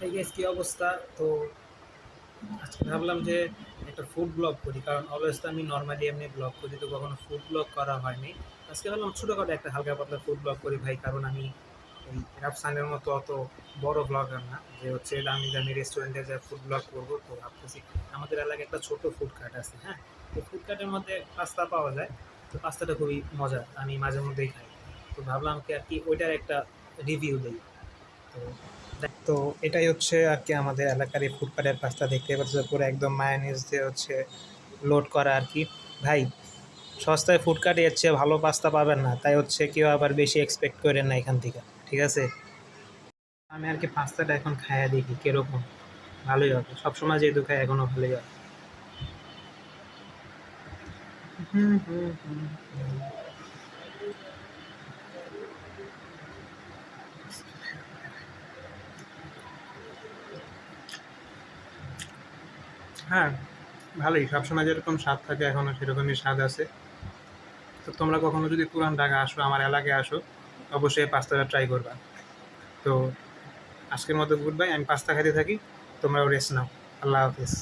এই গাইস কি অবস্থা? তো আজকে ভাবলাম যে একটা ফুড ব্লগ করি, কারণ অলওয়েজ তো আমি নর্মালি এমনি ব্লগ করি, তো কখনো ফুড ব্লগ করা হয়নি। আজকে ভাবলাম ছোটোখাটো একটা হালকা পাতলা ফুড ব্লগ করি ভাই, কারণ আমি এই রাফসানের মতো অত বড় ব্লগার না যে হচ্ছে দামি দামি রেস্টুরেন্টে যা ফুড ব্লগ করবো। তো ভাবতেছি আমাদের এলাকায় একটা ছোট ফুড কার্ট আছে, হ্যাঁ। তো ফুড কার্টের মধ্যে পাস্তা পাওয়া যায়। তো পাস্তাটা খুবই মজা, আমি মাঝে মধ্যেই খাই। তো ভাবলাম কি আর কি ওইটার একটা রিভিউ দিই। তো তো এটাই হচ্ছে আর কি আমাদের এলাকার এই ফুডকার্টের পাস্তা, দেখতে পাচ্ছ পুরো একদম মায়োনিজ দিয়ে হচ্ছে লোড করা আর কি। ভাই, সস্তায় ফুডকার্টে এর চেয়ে ভালো পাস্তা পাবেন না, তাই হচ্ছে কেউ আবার বেশি এক্সপেক্ট করেন না এখান থেকে, ঠিক আছে? আমি আর কি পাস্তাটা এখন খাইয়া দেখি কিরকম। ভালোই হবে, সবসময় যেহেতু খাই এখনো ভালোই হবে। হুম হুম হুম হুম। হ্যাঁ, ভালোই, সবসময় যেরকম স্বাদ থাকে এখনো সেরকমই স্বাদ আছে। তো তোমরা কখনো যদি পুরান ঢাকা আসো, আমার এলাকায় আসো, অবশ্যই পাস্তাটা ট্রাই করবা। তো আজকের মতো গুড বাই, আমি পাস্তা খাইতে থাকি, তোমরাও রেস্ট নাও। আল্লাহ হাফিজ।